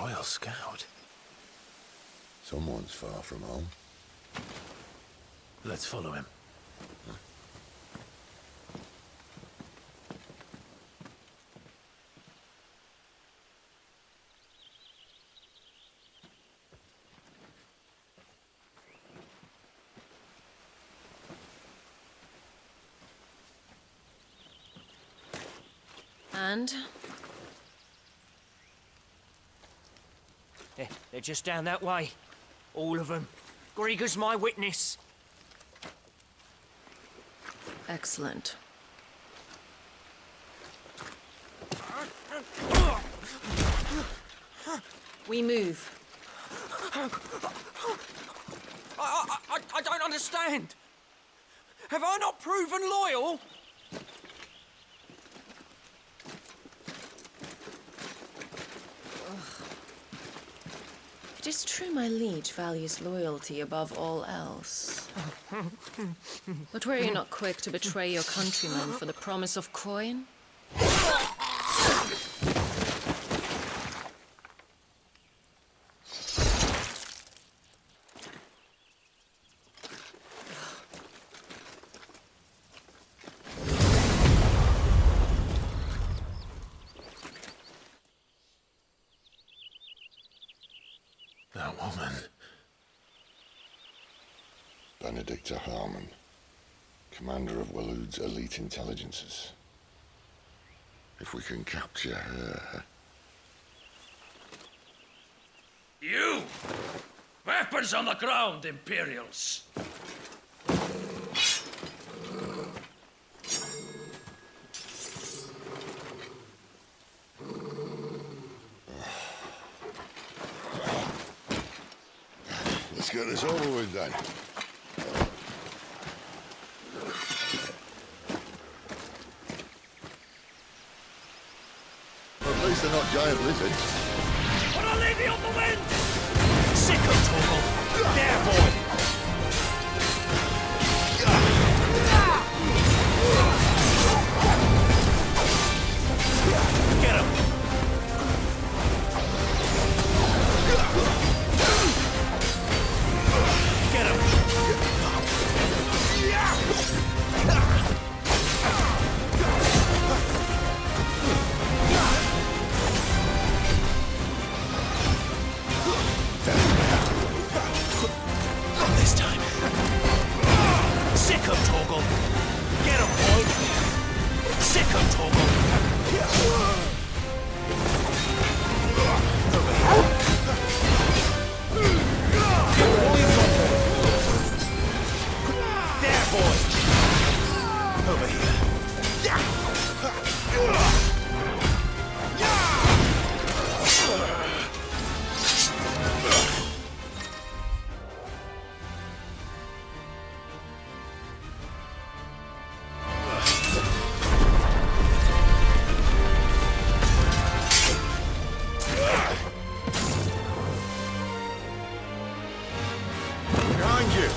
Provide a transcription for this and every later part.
Royal Scout. Someone's far from home. Let's follow him. And? They're just down that way. All of them. Grieger's my witness. Excellent. We move. I don't understand. Have I not proven loyal? It is true my liege values loyalty above all else. But were you not quick to betray your countrymen for the promise of coin? That woman. Benedicta Harmon, commander of Walood's elite intelligences. If we can capture her... You! Weapons on the ground, Imperials! Let's get this over with then. At least they're not giant lizards. Put a lady on the wind! Sick of Torgal. There, boy. Get him. Get him. Not this time. Sick of Torgal. Get him, boy. Sick of Torgal. There, boy. Over here. Behind you!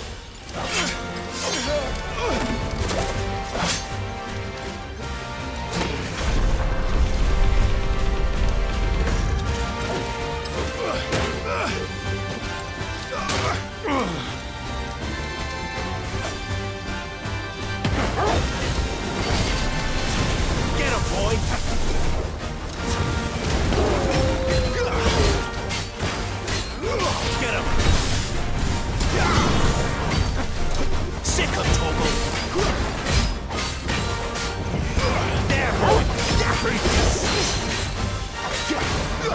Get him, boy. Get him. Sick of Torgal. There, boy.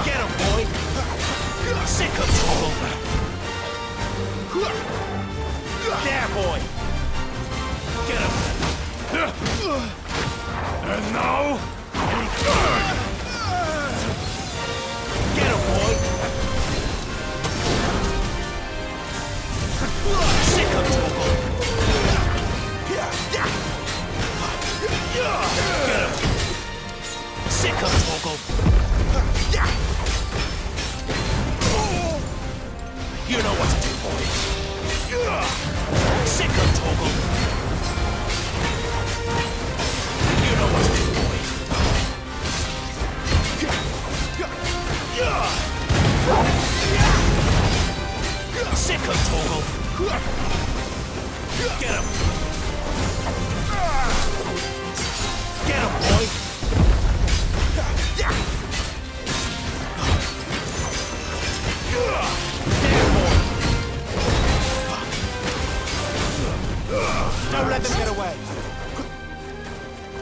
Get him, boy. Sick of Torgal. There, boy. Get him. And now, Get him, boy. Sick of Torgal. Get him. Sick of Torgal. You know what to do, boy. Sick of Torgal. You know what to do, boy.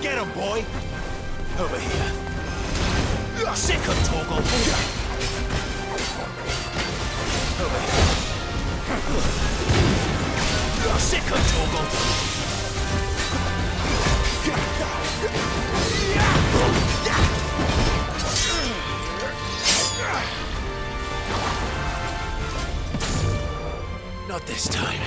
Get him, boy! Over here. Sick of Torgal. Over here. Sick of Torgal. Not this time.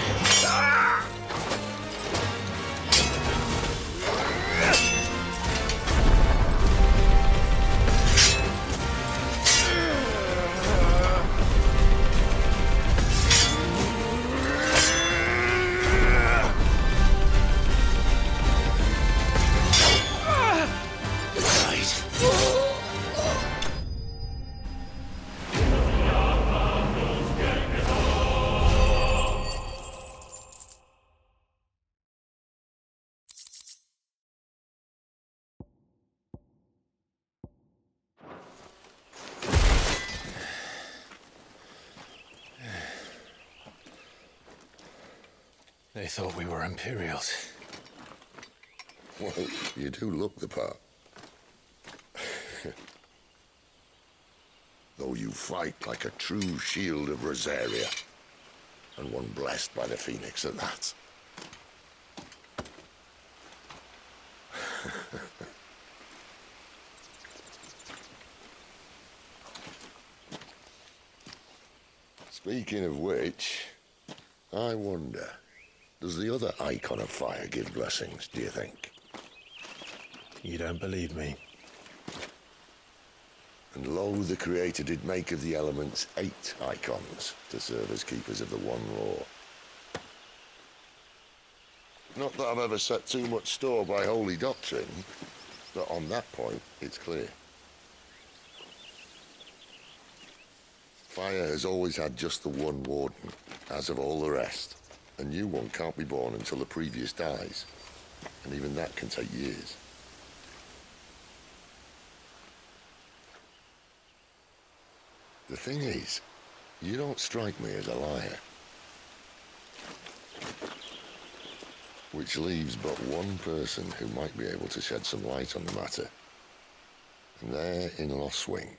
They thought we were Imperials. Well, you do look the part. Though you fight like a true shield of Rosaria. And one blessed by the Phoenix at that. Speaking of which, I wonder, does the other icon of fire give blessings, do you think? You don't believe me? And lo, the Creator did make of the elements 8 icons to serve as keepers of the one law. Not that I've ever set too much store by holy doctrine, but on that point, it's clear. Fire has always had just the one warden, as of all the rest. A new one can't be born until the previous dies, and even that can take years. The thing is, you don't strike me as a liar. Which leaves but one person who might be able to shed some light on the matter. And they're in Lost Swing.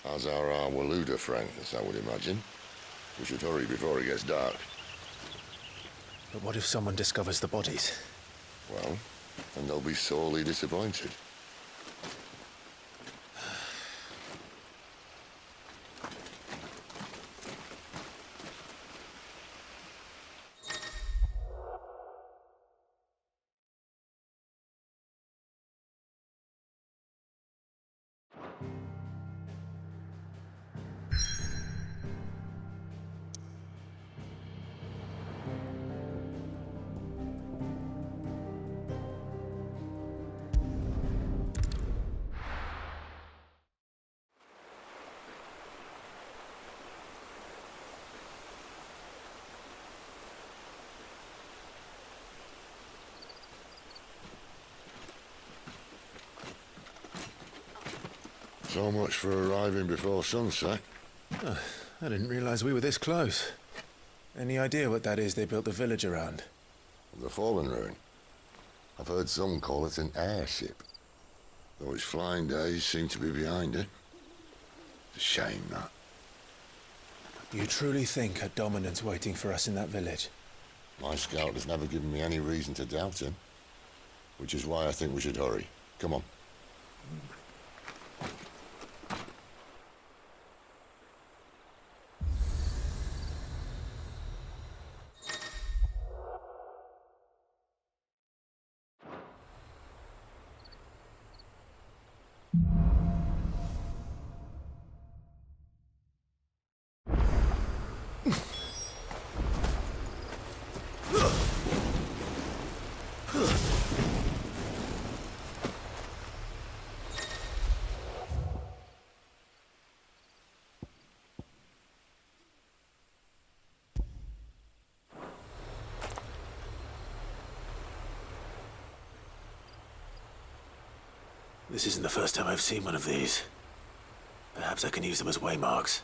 As are our Waluda friends, I would imagine. We should hurry before it gets dark. But what if someone discovers the bodies? Well, and they'll be sorely disappointed. So much for arriving before sunset. Oh, I didn't realize we were this close. Any idea what that is they built the village around? The Fallen Ruin. I've heard some call it an airship. Though its flying days seem to be behind it. It's a shame, that. You truly think a dominant's waiting for us in that village? My scout has never given me any reason to doubt him. Which is why I think we should hurry. Come on. This isn't the first time I've seen one of these. Perhaps I can use them as waymarks.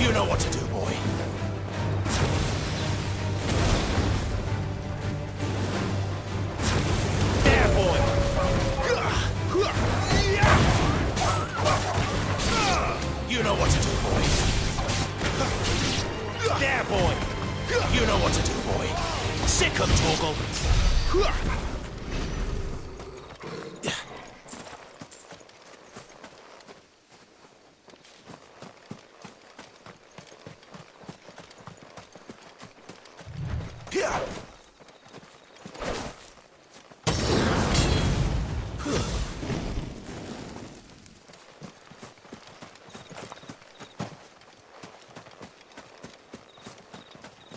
You know what to do, boy. There, boy. You know what to do, boy. There, boy. You know what to do, boy. Sick 'em, Torgal.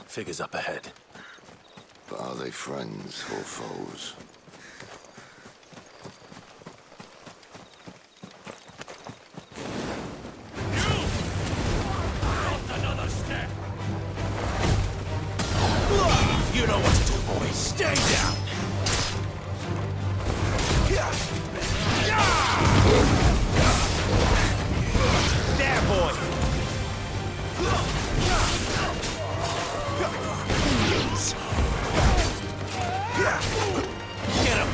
Figures up ahead. But are they friends or foes? Not another step! You know what to do, boy. Stay down. There, boy. Get him.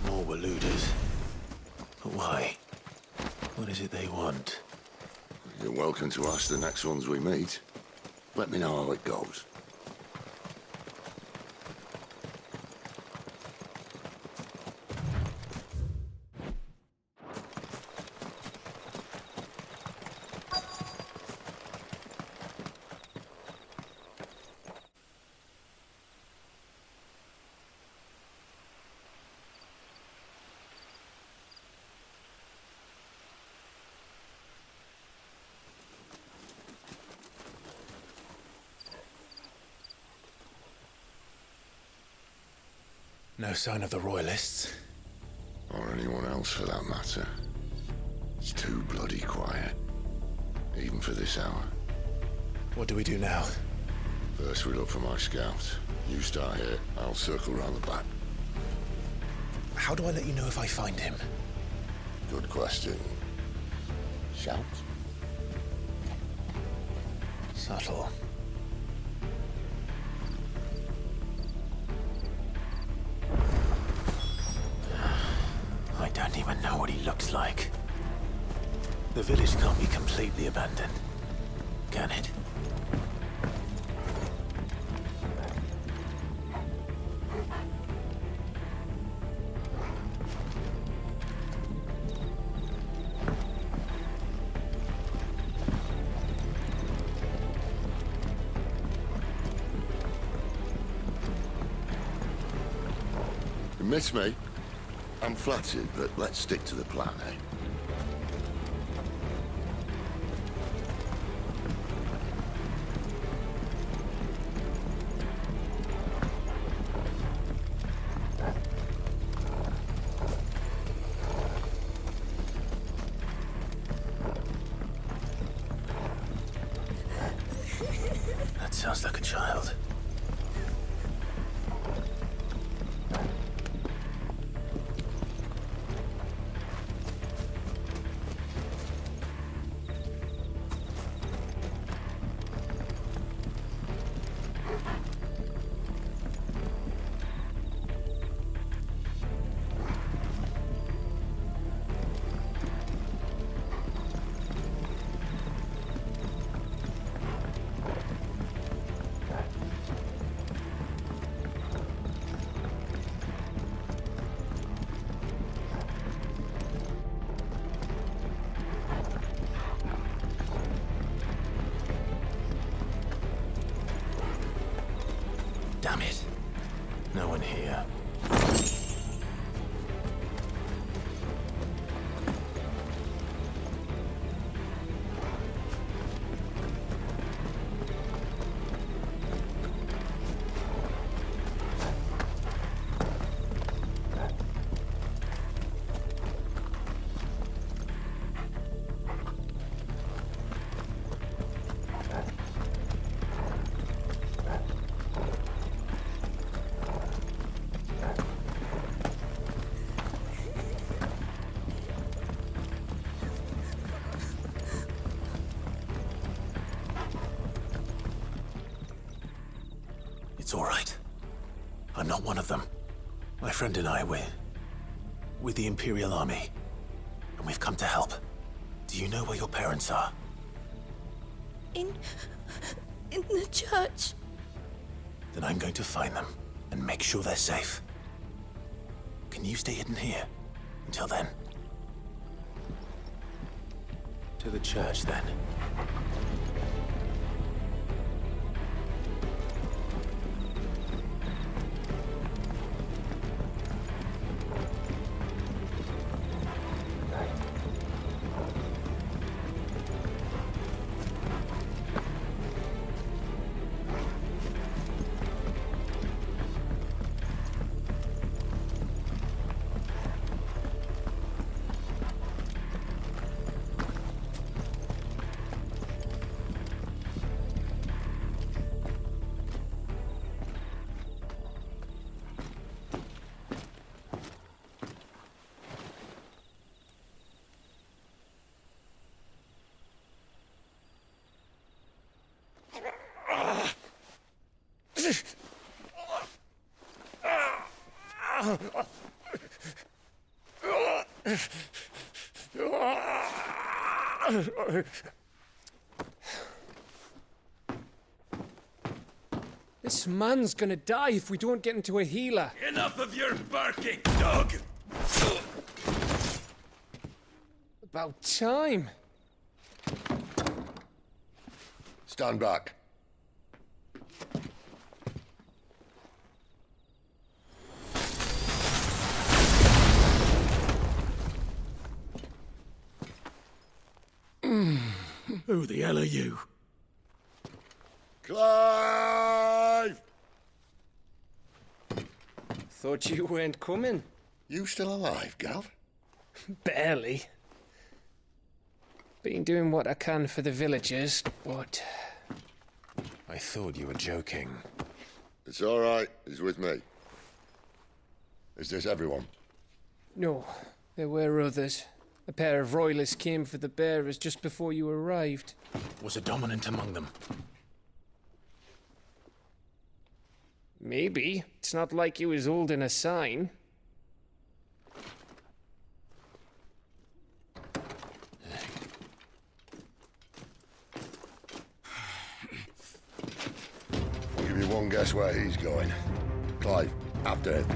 More Waluders. But why? What is it they want? You're welcome to ask the next ones we meet. Let me know how it goes. No sign of the Royalists. Or anyone else for that matter. It's too bloody quiet. Even for this hour. What do we do now? First we look for my scout. You start here, I'll circle round the back. How do I let you know if I find him? Good question. Shout? Subtle. I don't even know what he looks like. The village can't be completely abandoned, can it? You miss me? I'm flattered, but let's stick to the plan, eh? That sounds like a child. It's all right. I'm not one of them. My friend and I, we're with the Imperial Army, and we've come to help. Do you know where your parents are? In the church. Then I'm going to find them and make sure they're safe. Can you stay hidden here until then? To the church, then. This man's gonna die if we don't get into a healer. Enough of your barking, dog! About time. Stand back. Who the hell are you? Clive! Thought you weren't coming. You still alive, Gav? Barely. Been doing what I can for the villagers, but... I thought you were joking. It's all right. He's with me. Is this everyone? No, there were others. A pair of royalists came for the bearers just before you arrived. Was a dominant among them? Maybe. It's not like he was holding a sign. I'll give you one guess where he's going. Clive, after him.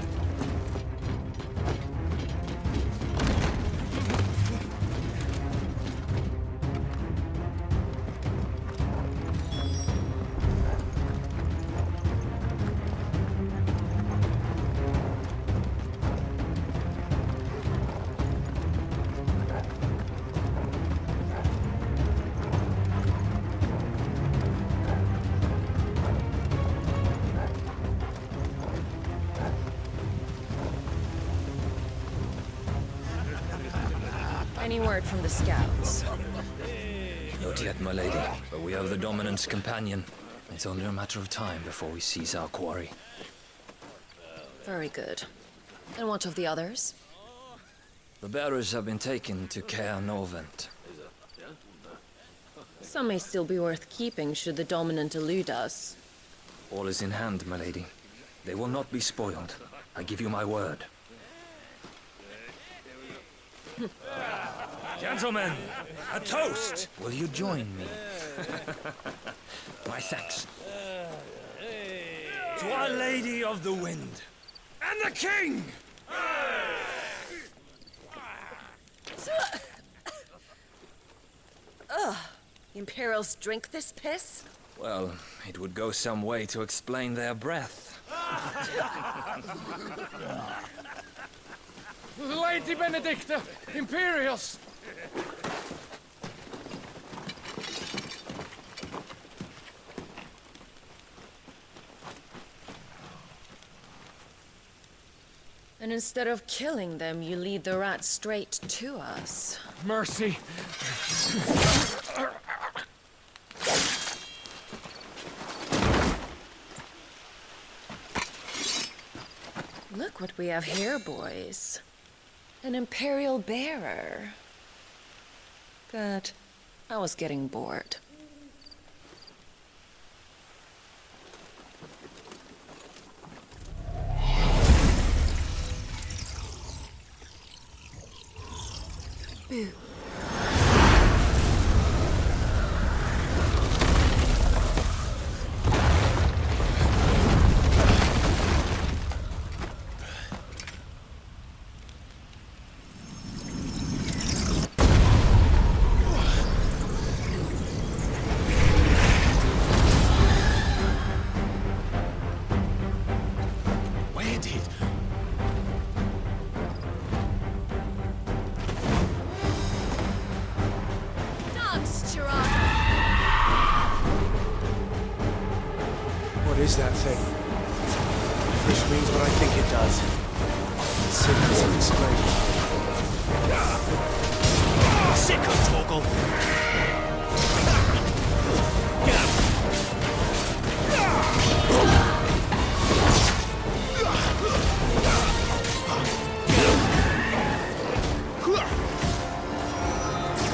Any word from the scouts? Not yet, my lady, but we have the Dominant's companion. It's only a matter of time before we seize our quarry. Very good. And what of the others? The bearers have been taken to Caer Novent. Some may still be worth keeping should the Dominant elude us. All is in hand, my lady. They will not be spoiled. I give you my word. Gentlemen, a toast! Will you join me? My thanks. To Our Lady of the Wind. And the King! The Imperials drink this piss? Well, it would go some way to explain their breath. Lady Benedicta! Imperials! And instead of killing them, you lead the rats straight to us. Mercy! Look what we have here, boys. An Imperial bearer. Good. I was getting bored. What is that thing? Fish means what I think it does. Signals of explosion. Sick of Torgal! Get up!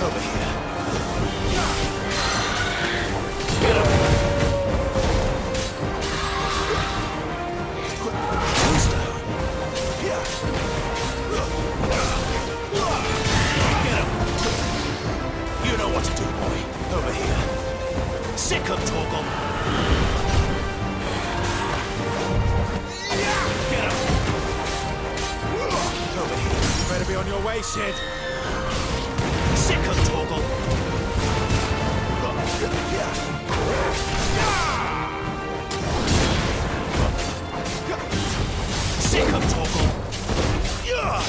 Over here. Get up! You know what to do, boy. Over here. Sick of Torgal. Get up. Over here. You better be on your way, Sid. Sick of Torgal. Sick of Torgal. Get up.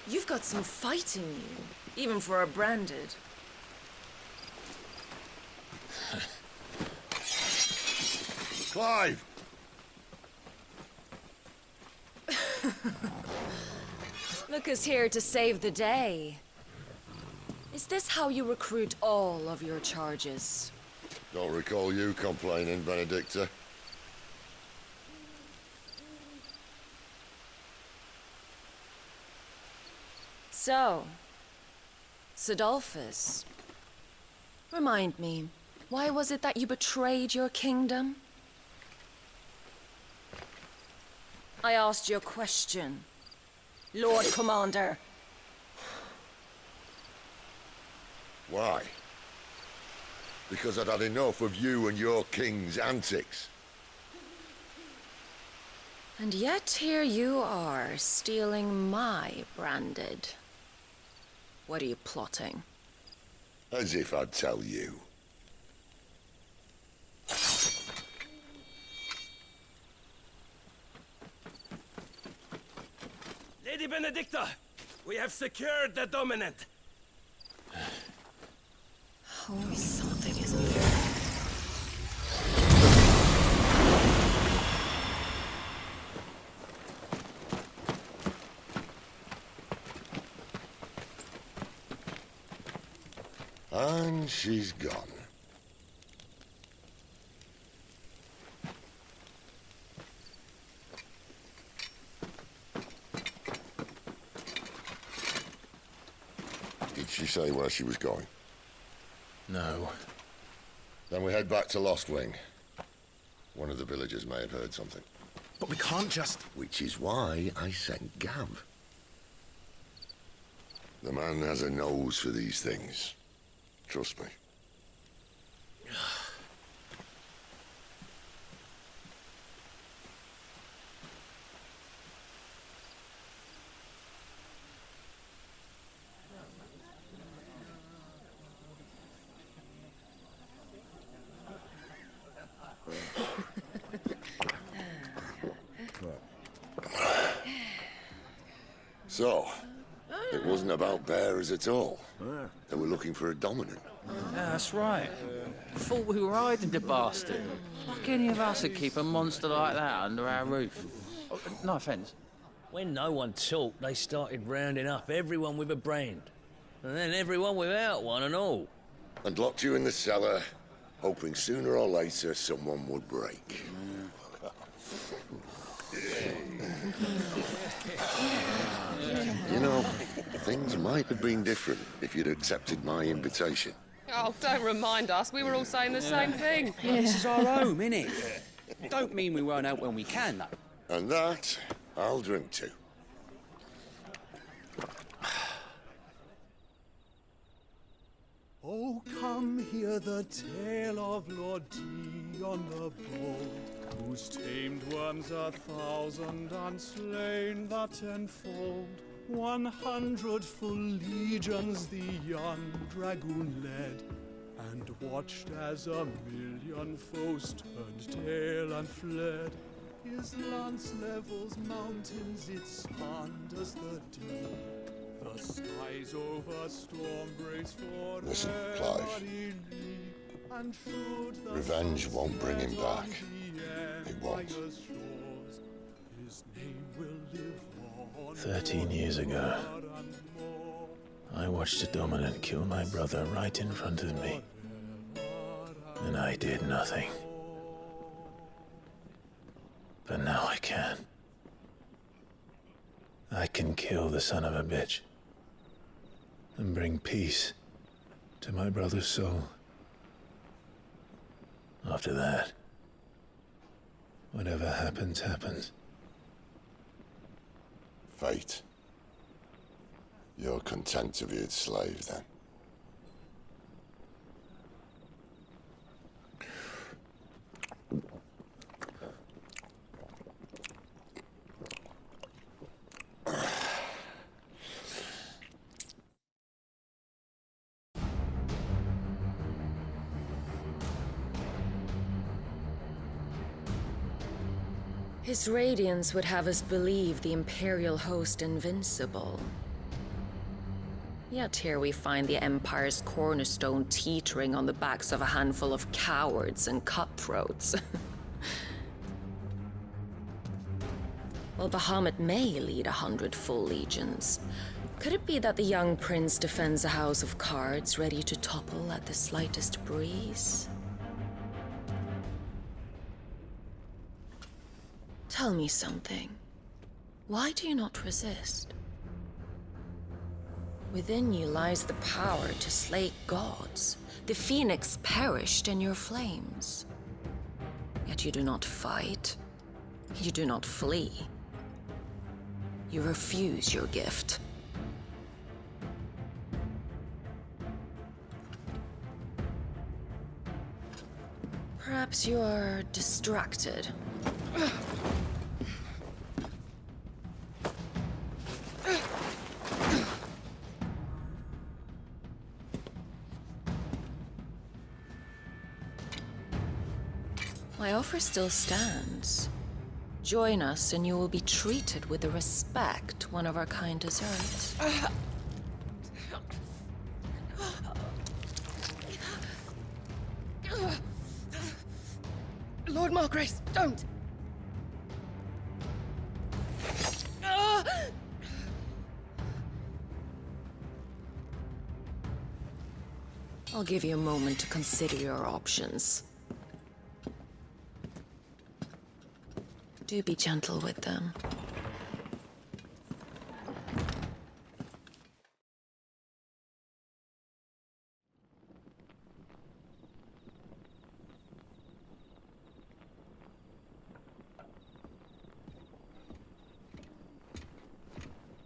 You've got some fight in you, even for a branded. Clive! Lucas here to save the day. Is this how you recruit all of your charges? Don't recall you complaining, Benedicta. So, Sidolphus, remind me, why was it that you betrayed your kingdom? I asked you a question, Lord Commander. Why? Because I'd had enough of you and your king's antics. And yet here you are, stealing my branded. What are you plotting? As if I'd tell you. Lady Benedicta, we have secured the dominant. Always something, isn't there? And she's gone. Did she say where she was going? No. Then we head back to Lost Wing. One of the villagers may have heard something. But we can't just... Which is why I sent Gav. The man has a nose for these things. Trust me. So, it wasn't about bearers at all. They were looking for a dominant. Yeah, that's right. Thought we were hiding the bastard. Like any of us would keep a monster like that under our roof. Oh, no offence. When no one talked, they started rounding up everyone with a brand. And then everyone without one and all. And locked you in the cellar, hoping sooner or later someone would break. You know, things might have been different if you'd accepted my invitation. Oh, don't remind us. We were all saying the same thing. This is our home, innit? Don't mean we won't out when we can, though. And that, I'll drink to. Oh, come hear the tale of Lord Dion the Bold, whose tamed worms 1,000 and slain the tenfold. 100 full legions the young dragoon led, and watched as 1,000,000 foes turned tail and fled. His lance levels mountains, it spanders the deep. The skies over storm breaks for Listen, Clive. Revenge won't bring him back. It won't. 13 years ago, I watched a dominant kill my brother right in front of me. And I did nothing. But now I can. I can kill the son of a bitch. And bring peace to my brother's soul. After that, whatever happens, happens. Fate. You're content to be its slave, then? His radiance would have us believe the Imperial host invincible. Yet here we find the Empire's cornerstone teetering on the backs of a handful of cowards and cutthroats. While Bahamut may lead 100 full legions, could it be that the young prince defends a house of cards ready to topple at the slightest breeze? Tell me something. Why do you not resist? Within you lies the power to slay gods. The phoenix perished in your flames. Yet you do not fight. You do not flee. You refuse your gift. Perhaps you are distracted. My offer still stands. Join us and you will be treated with the respect one of our kind deserves. Lord Margrace, don't! I'll give you a moment to consider your options. Do be gentle with them.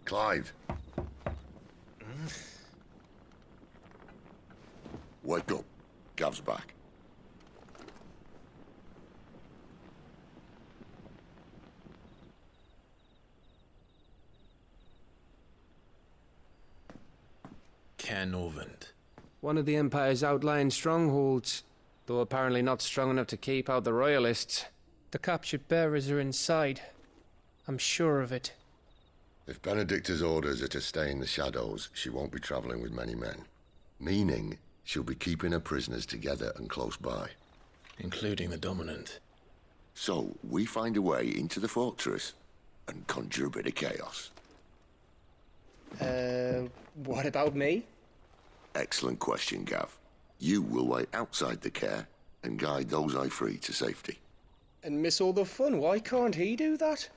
Clive. Wake up. Gav's back. Canovant. One of the Empire's outlying strongholds, though apparently not strong enough to keep out the Royalists. The captured bearers are inside. I'm sure of it. If Benedicta's orders are to stay in the shadows, she won't be traveling with many men. Meaning, she'll be keeping her prisoners together and close by. Including the Dominant. So, we find a way into the fortress and conjure a bit of chaos. What about me? Excellent question, Gav. You will wait outside the care and guide those I free to safety. And miss all the fun. Why can't he do that?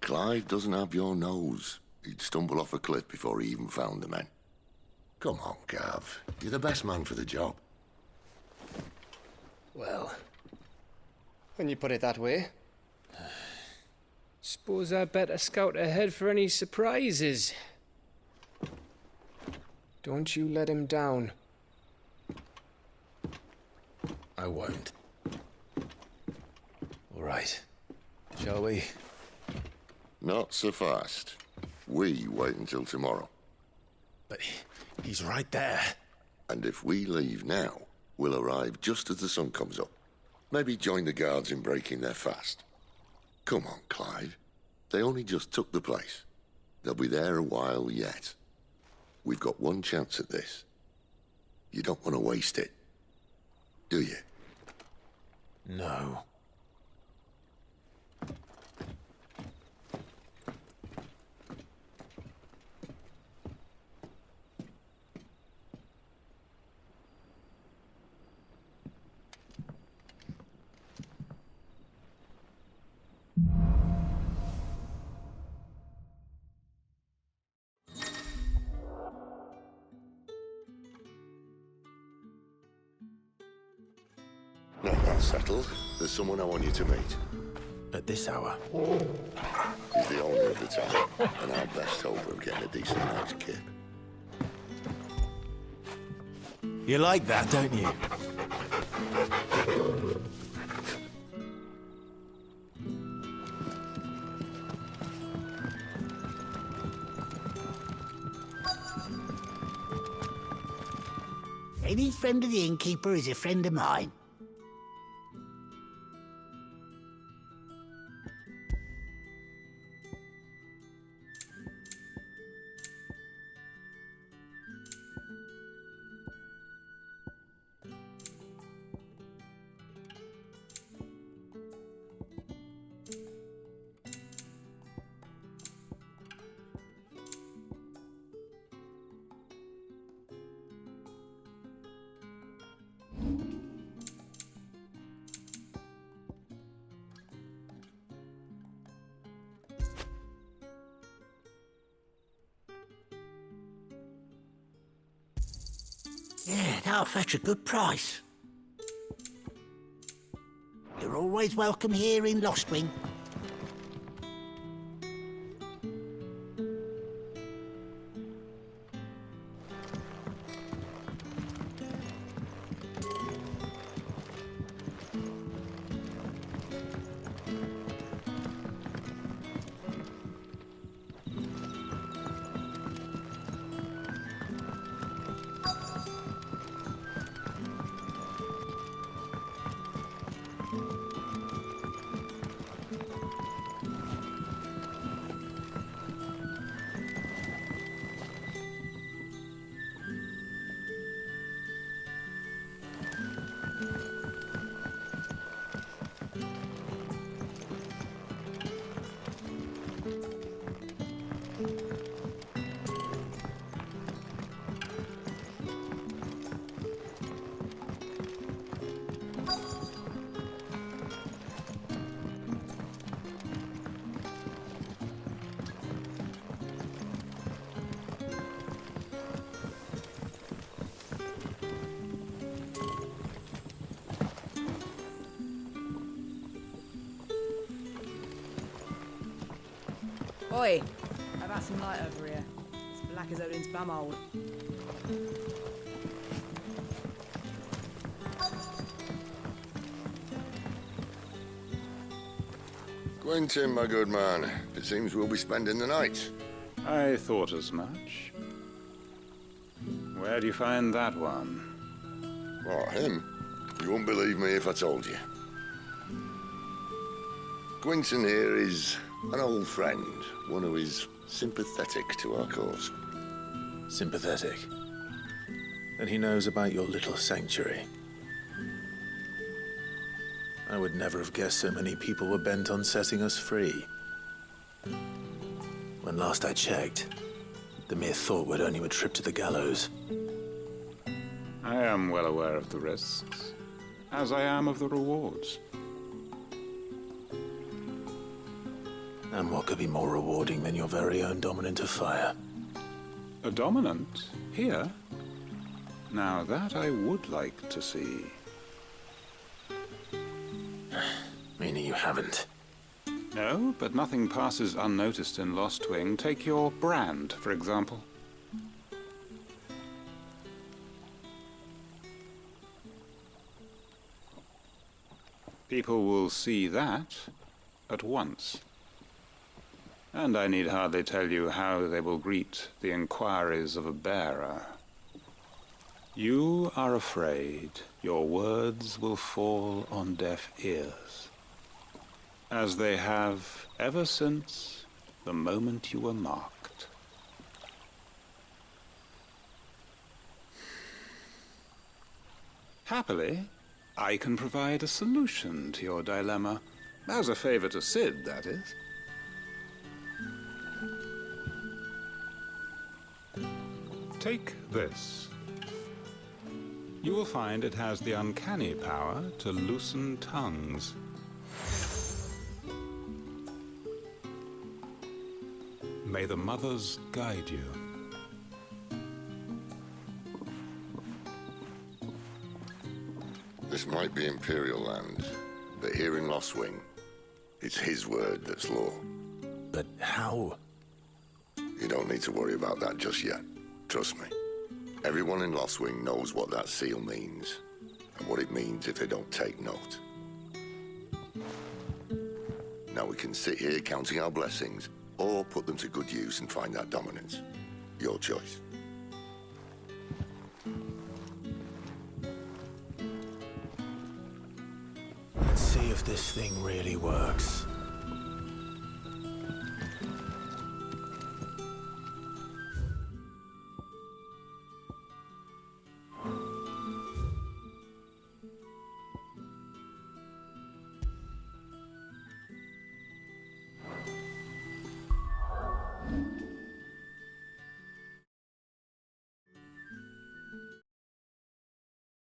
Clive doesn't have your nose. He'd stumble off a cliff before he even found the men. Come on, Gav. You're the best man for the job. Well, when you put it that way. Suppose I better scout ahead for any surprises. Don't you let him down. I won't. All right. Shall we? Not so fast. We wait until tomorrow. But he's right there. And if we leave now, we'll arrive just as the sun comes up. Maybe join the guards in breaking their fast. Come on, Clive. They only just took the place. They'll be there a while yet. We've got one chance at this. You don't want to waste it, do you? No. No, that's settled. There's someone I want you to meet. At this hour? He's the owner of the town, and our best hope of getting a decent night's kip. You like that, don't you? Any friend of the innkeeper is a friend of mine. Yeah, that'll fetch a good price. You're always welcome here in Lostwing. Oi! How about some light over here? It's black as Odin's bumhole. Quentin, my good man. It seems we'll be spending the night. I thought as much. Where do you find that one? Oh, him? You wouldn't believe me if I told you. Quentin here is an old friend, one who is sympathetic to our cause. Sympathetic? And he knows about your little sanctuary. I would never have guessed so many people were bent on setting us free. When last I checked, the mere thought would earn you a trip to the gallows. I am well aware of the risks, as I am of the rewards. And what could be more rewarding than your very own dominant of fire? A dominant? Here? Now that I would like to see. Meaning you haven't? No, but nothing passes unnoticed in Lost Wing. Take your brand, for example. People will see that at once. And I need hardly tell you how they will greet the inquiries of a bearer. You are afraid your words will fall on deaf ears, as they have ever since the moment you were marked. Happily, I can provide a solution to your dilemma, as a favor to Sid, that is. Take this. You will find it has the uncanny power to loosen tongues. May the mothers guide you. This might be Imperial land, but here in Lost Wing, it's his word that's law. But how? You don't need to worry about that just yet. Trust me. Everyone in Lost Wing knows what that seal means, and what it means if they don't take note. Now we can sit here counting our blessings, or put them to good use and find that dominance. Your choice. Let's see if this thing really works.